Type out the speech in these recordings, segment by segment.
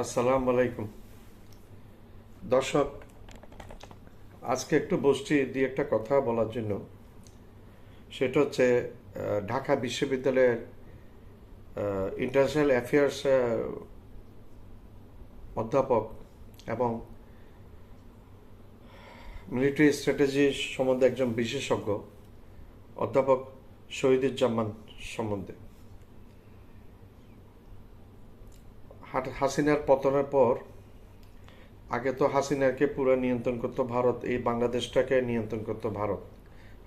আসসালামু আলাইকুম দর্শক। আজকে একটু বসছি দিয়ে একটা কথা বলার জন্য। সেটা হচ্ছে ঢাকা বিশ্ববিদ্যালয়ের ইন্টারন্যাশনাল অ্যাফেয়ার্স অধ্যাপক এবং মিলিটারি স্ট্র্যাটেজি সম্বন্ধে একজন বিশেষজ্ঞ অধ্যাপক শহীদুজ্জামান সম্বন্ধে। হাসিনার পতনের পর আগে তো হাসিনাকে পুরো নিয়ন্ত্রণ করতো ভারত, এই বাংলাদেশটাকে নিয়ন্ত্রণ করতো ভারত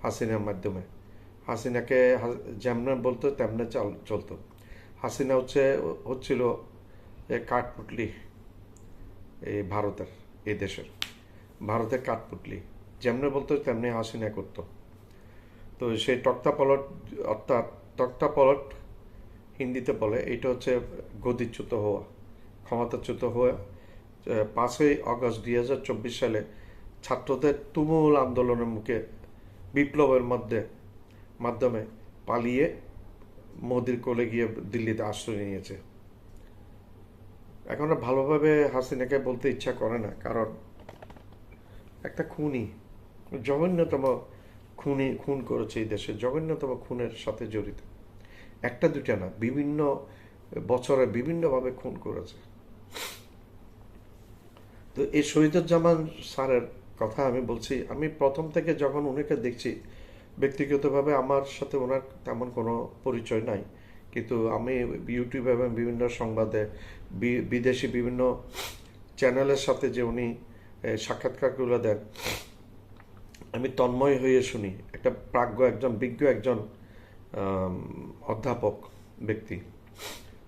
হাসিনার মাধ্যমে। হাসিনাকে যেমন বলতো তেমনি চলতো। হাসিনা হচ্ছিল কাঠপুটলি এই ভারতের, এই দেশের ভারতের কাঠপুটলি। যেমনি বলতো তেমনি হাসিনা করতো। তো সেই তক্তা পলট, অর্থাৎ তক্তা পলট হিন্দিতে বলে, এইটা হচ্ছে গদিচ্যুত হওয়া, ক্ষমতাচ্যুত হওয়া। 5ই আগস্ট 2024 সালে ছাত্রদের তুমুল আন্দোলনের মুখে বিপ্লবের মাধ্যমে পালিয়ে মোদির কোলে গিয়ে দিল্লিতে আশ্রয় নিয়েছে। এখন আর ভালোভাবে হাসিনাকে বলতে ইচ্ছা করে না, কারণ একটা খুনি, জঘন্যতম খুন করেছে এই দেশে, জঘন্যতম খুনের সাথে জড়িত। একটা দুটা না, বিভিন্ন বছরে বিভিন্নভাবে খুন করেছে। তো এই শহীদুজ্জামান স্যারের কথা আমি বলছি। আমি প্রথম থেকে যখন উনাকে দেখছি, ব্যক্তিগতভাবে আমার সাথে ওনার তেমন কোনো পরিচয় নাই, কিন্তু আমি ইউটিউবে এবং বিভিন্ন সংবাদে, বিদেশি বিভিন্ন চ্যানেলের সাথে যে উনি সাক্ষাৎকারগুলো দেন, আমি তন্ময় হয়ে শুনি। একটা প্রাজ্ঞ, একজন বিজ্ঞ, একজন অধ্যাপক ব্যক্তি,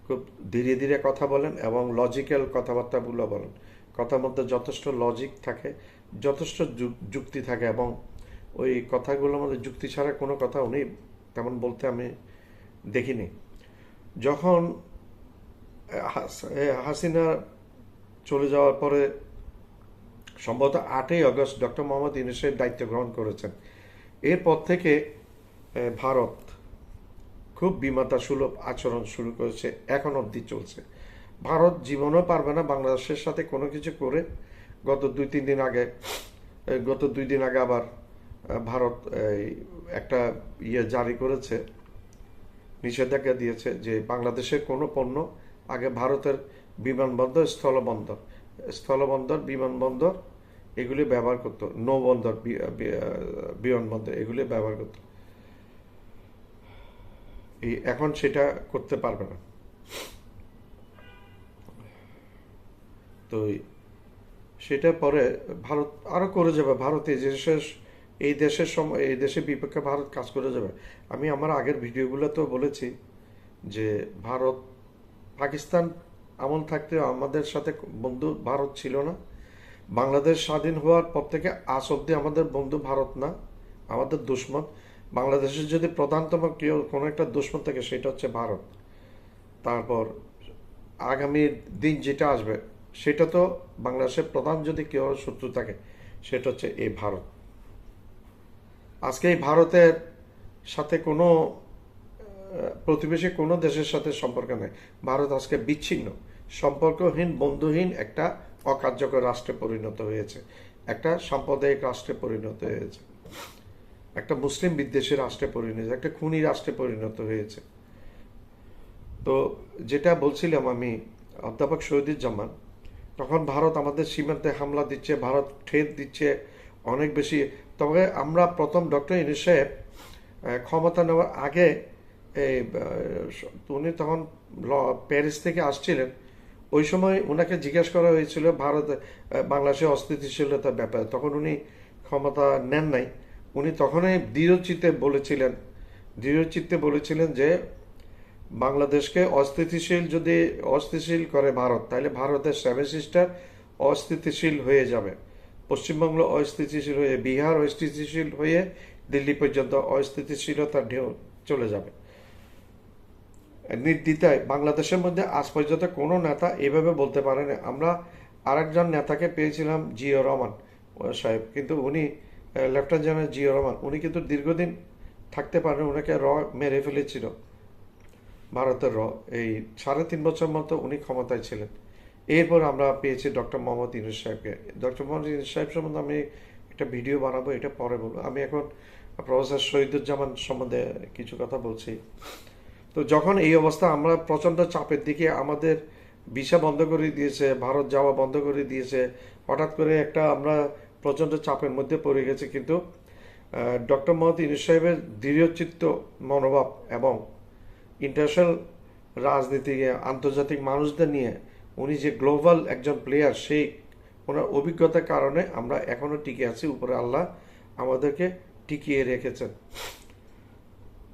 খুব ধীরে ধীরে কথা বলেন এবং লজিক্যাল কথাবার্তাগুলো বলেন। কথার মধ্যে যথেষ্ট লজিক থাকে, যথেষ্ট যুক্তি থাকে, এবং ওই কথাগুলোর মধ্যে যুক্তি ছাড়া কোনো কথা উনি তেমন বলতে আমি দেখিনি। যখন হাসিনা চলে যাওয়ার পরে সম্ভবত 8ই আগস্ট ডক্টর মোহাম্মদ ইউনূসের দায়িত্ব গ্রহণ করেছেন, এরপর থেকে ভারত খুব বিমাতা সুলভ আচরণ শুরু করেছে, এখন অবধি চলছে। ভারত জীবনেও পারবে না বাংলাদেশের সাথে কোনো কিছু করে। গত 2-3 দিন আগে আবার ভারত একটা জারি করেছে, নিষেধাজ্ঞা দিয়েছে যে বাংলাদেশের কোনো পণ্য আগে ভারতের বিমানবন্দর, স্থলবন্দর, বিমানবন্দর এগুলি ব্যবহার করতো, নৌবন্দর, বিমানবন্দর এগুলি ব্যবহার করতো। এখন সেটা করতে পারবে না। তো সেটা পরে ভারত আরো করে যাবে। ভারত এই দেশের বিপক্ষে ভারত কাজ করে যাবে। আমি আমার আগের ভিডিওগুলো তো বলেছি যে ভারত, পাকিস্তান আমল থাকতে আমাদের সাথে বন্ধু ভারত ছিল না। বাংলাদেশ স্বাধীন হওয়ার পর থেকে আজ অব্দি আমাদের বন্ধু ভারত না, আমাদের দুশ্মন। বাংলাদেশের যদি প্রধানতম কেউ কোনো একটা দুশ্মন থাকে সেটা হচ্ছে ভারত। তারপর আগামী দিন যেটা আসবে সেটা তো বাংলাদেশের প্রধান যদি কেউ শত্রু থাকে সেটা হচ্ছে এই ভারত। আজকে এই ভারতের সাথে কোনো প্রতিবেশী কোনো দেশের সাথে সম্পর্ক নেই। ভারত আজকে বিচ্ছিন্ন, সম্পর্কহীন, বন্ধুহীন একটা অকার্যকর রাষ্ট্রে পরিণত হয়েছে, একটা সাম্প্রদায়িক রাষ্ট্রে পরিণত হয়েছে, একটা মুসলিম বিদ্বেষী রাষ্ট্রে পরিণত হয়েছে, একটা খুনি রাষ্ট্রে পরিণত হয়েছে। তো যেটা বলছিলাম আমি, অধ্যাপক শহীদুজ্জামান, তখন ভারত আমাদের সীমান্তে হামলা দিচ্ছে, ভারত ঠেট দিচ্ছে অনেক বেশি। তবে আমরা প্রথম ডক্টর ইউনূস সাহেব ক্ষমতা নেওয়ার আগে উনি তখন প্যারিস থেকে আসছিলেন, ওই সময় ওনাকে জিজ্ঞাসা করা হয়েছিল ভারত বাংলাদেশের অস্থিতিশীলতার ব্যাপারে। তখন উনি ক্ষমতা নেন নাই। উনি তখনই দৃঢ়চিত্তে বলেছিলেন যে বাংলাদেশকে অস্থিতিশীল করে ভারত, তাহলে ভারতের 7 সিস্টার অস্থিতিশীল হয়ে যাবে, পশ্চিমবঙ্গ অস্থিতিশীল হয়ে, বিহার অস্থিতিশীল হয়ে, দিল্লি পর্যন্ত অস্থিতিশীলতার ঢেউ চলে যাবে। নির্দ্বিধায় বাংলাদেশের মধ্যে আজ পর্যন্ত কোনো নেতা এভাবে বলতে পারেনি। আমরা আরেকজন নেতাকে পেয়েছিলাম, জিও রহমান সাহেব, কিন্তু উনি লেফটেন্যান্ট জেনারেল জিও রহমান, উনি কিন্তু দীর্ঘদিন থাকতে পারেন, ওনাকে মেরে ফেলেছিল ভারতের এই 3.5 বছর মতো উনি ক্ষমতায় ছিলেন। এরপর আমরা পেয়েছি ডক্টর মোহাম্মদ ইউনূস সাহেবকে। ডক্টর মোহাম্মদ ইউনূস সাহেব সম্বন্ধে আমি একটা ভিডিও বানাবো, এটা পরে বলবো। আমি এখন প্রফেসর শহীদুজ্জামান সম্বন্ধে কিছু কথা বলছি। তো যখন এই অবস্থা, আমরা প্রচণ্ড চাপের দিকে, আমাদের ভিসা বন্ধ করে দিয়েছে, ভারত যাওয়া বন্ধ করে দিয়েছে, হঠাৎ করে একটা আমরা প্রচণ্ড চাপের মধ্যে পড়ে গেছি। কিন্তু ডক্টর মোহাম্মদ ইউনূস সাহেবের দৃঢ়চিত্ত মনোভাব এবং ইন্টারন্যাশনাল রাজনীতি, আন্তর্জাতিক মানুষদের নিয়ে উনি যে গ্লোবাল একজন প্লেয়ার, সেই ওনার অভিজ্ঞতার কারণে আমরা এখনও টিকে আছি। উপরে আল্লাহ আমাদেরকে টিকিয়ে রেখেছেন।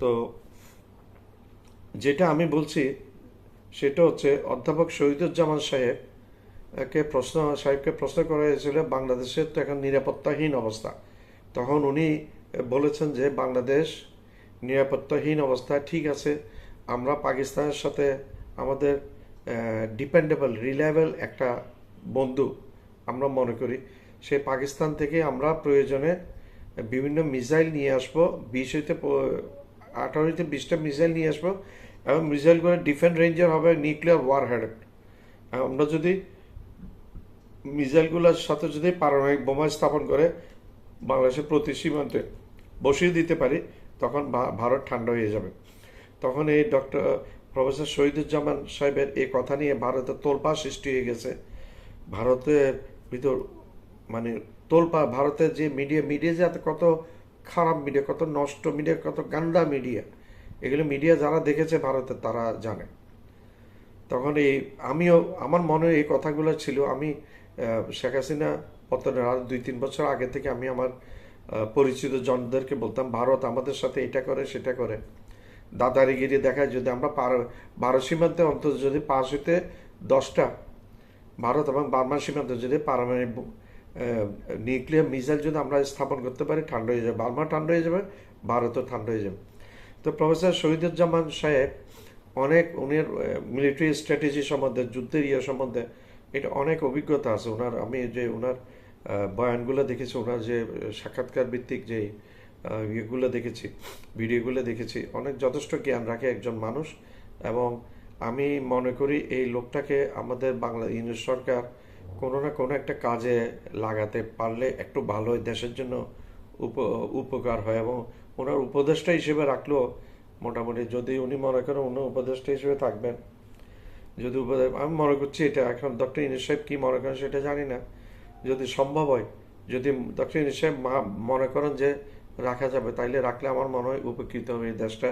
তো যেটা আমি বলছি সেটা হচ্ছে, অধ্যাপক শহীদুজ্জামান সাহেবকে প্রশ্ন করা হয়েছিল বাংলাদেশের তো এখন নিরাপত্তাহীন অবস্থা। তখন উনি বলেছেন যে বাংলাদেশ নিরাপত্তাহীন অবস্থা, ঠিক আছে, আমরা পাকিস্তানের সাথে আমাদের ডিপেন্ডেবল, রিলায়েবল একটা বন্ধু আমরা মনে করি। সেই পাকিস্তান থেকে আমরা প্রয়োজনে বিভিন্ন মিসাইল নিয়ে আসবো, 18-20টা মিসাইল নিয়ে আসবো, এবং মিসাইলগুলো ডিফেন্স রেঞ্জের হবে নিউক্লিয়ার ওয়ার হেড। আমরা যদি মিসাইলগুলোর সাথে যদি পারমাণবিক বোমা স্থাপন করে বাংলাদেশের প্রতি সীমান্তে বসিয়ে দিতে পারি, তখন ভারত ঠান্ডা হয়ে যাবে। তখন এই প্রফেসর শহীদুজ্জামান সাহেবের এই কথা নিয়ে ভারতের তোলপাড় সৃষ্টি হয়ে গেছে। ভারতের ভিতর মানে তোলপাড়, ভারতের যে মিডিয়া যে কত খারাপ মিডিয়া, কত নষ্ট মিডিয়া, কত গান্দা মিডিয়া, এগুলো মিডিয়া যারা দেখেছে ভারতের তারা জানে। তখন আমার মনে এই কথাগুলো ছিল। আমি শেখ হাসিনা পতনের আর 2-3 বছর আগে থেকে আমি আমার পরিচিত জনদেরকে বলতাম, ভারত আমাদের সাথে এটা করে সেটা করে, দাদাগিরি দেখায়। যদি আমরা ভারত সীমান্তে অন্তত যদি 5 হইতে 10টা ভারত এবং বার্মা সীমান্তে যদি পারমাণবিক নিউক্লিয়ার মিসাইল যদি আমরা স্থাপন করতে পারি, ঠান্ডা হয়ে যাবে, বার্মা ঠান্ডা হয়ে যাবে, ভারতও ঠান্ডা হয়ে যাবে। তো প্রফেসর শহীদুজ্জামান সাহেব উনার মিলিটারি স্ট্র্যাটেজি সম্বন্ধে, যুদ্ধের সম্বন্ধে এটা অনেক অভিজ্ঞতা আছে ওনার। আমি যে ওনার বয়ানগুলো দেখেছি, ওনার যে সাক্ষাৎকার ভিত্তিক যে ইয়েগুলো দেখেছি, ভিডিওগুলো দেখেছি, অনেক যথেষ্ট জ্ঞান রাখে একজন মানুষ। এবং আমি মনে করি এই লোকটাকে আমাদের ইউনিট সরকার কোনো না কোনো একটা কাজে লাগাতে পারলে একটু ভালো হয়, দেশের জন্য উপকার হয়। এবং ওনার উপদেষ্টা হিসেবে রাখলেও মোটামুটি, যদি উনি মনে করেন উনি উপদেষ্টা হিসেবে থাকবেন, যদি আমি মনে করছি এটা, এখন ডক্টর ইউনূস সাহেব কি মনে করেন সেটা জানি না, যদি সম্ভব হয়, যদি ডক্টর ইউনূস সাহেব মনে করেন যে রাখা যাবে, তাইলে রাখলে আমার মনে হয় উপকৃত হবে এই দেশটা।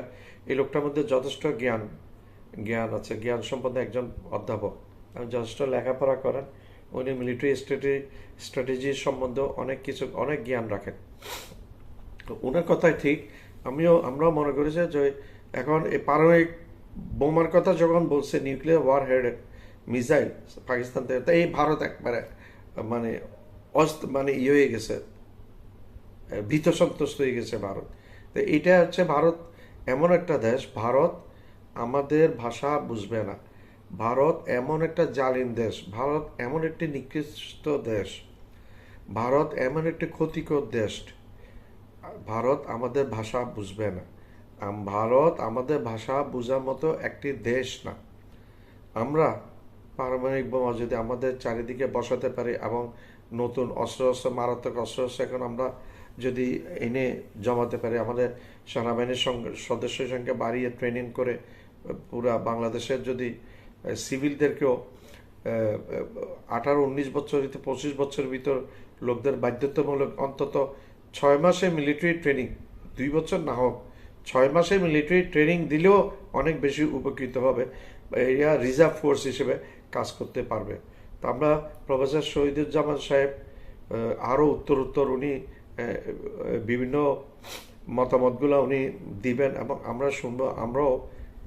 এই লোকটার মধ্যে যথেষ্ট জ্ঞান আছে, জ্ঞান সম্পন্ন একজন অধ্যাপক, যথেষ্ট লেখাপড়া করেন। উনি মিলিটারি স্ট্র্যাটেজি সম্বন্ধে অনেক জ্ঞান রাখেন। ওনার কথাই ঠিক। আমরাও মনে করেছি যে এখন এই পারমাণবিক বোমার কথা যখন বলছে, nuclear warhead missile Pakistan থেকে, তো এই ভারত একবারে মানে হয়ে গেছে, ভীত সন্ত্রস্ত হয়ে গেছে ভারত। তো এটা হচ্ছে, ভারত এমন একটা দেশ, ভারত আমাদের ভাষা বুঝবে না, ভারত এমন একটা জালিম দেশ, ভারত এমন একটি নিকৃষ্ট দেশ, ভারত এমন একটি ক্ষতিকর দেশ, ভারত আমাদের ভাষা বুঝবে না। ভারত আমাদের ভাষা বোঝার মতো একটি দেশ না। আমরা পারমাণবিক বোমা যদি আমাদের চারিদিকে বসাতে পারি, এবং নতুন অস্ত্র, মারাত্মক অস্ত্র এখন আমরা যদি এনে জমাতে পারি, আমাদের সেনাবাহিনীর সদস্যের সংখ্যা বাড়িয়ে ট্রেনিং করে পুরা বাংলাদেশের যদি সিভিলদেরকেও 18-19 বছর 25 বছর ভিতর লোকদের বাধ্যতামূলক অন্তত 6 মাসে মিলিটারি ট্রেনিং, 2 বছর না হোক, 6 মাসে মিলিটারি ট্রেনিং দিলেও অনেক বেশি উপকৃত হবে, এরা রিজার্ভ ফোর্স হিসেবে কাজ করতে পারবে। তো আমরা প্রফেসর শহীদুজ্জামান সাহেব আরও উত্তর উনি বিভিন্ন মতামতগুলো উনি দিবেন, এবং আমরা শুনবো। আমরাও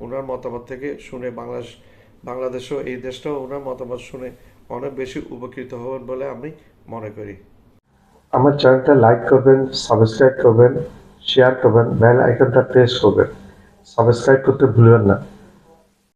ওনার মতামত থেকে শুনে বাংলাদেশও, এই দেশটাও ওনার মতামত শুনে অনেক বেশি উপকৃত হবেন বলে আমি মনে করি। আমার চ্যানেলটা লাইক করবেন, সাবস্ক্রাইব করবেন, শেয়ার করবেন, বেল আইকনটা প্রেস করবেন, সাবস্ক্রাইব করতে ভুলবেন না।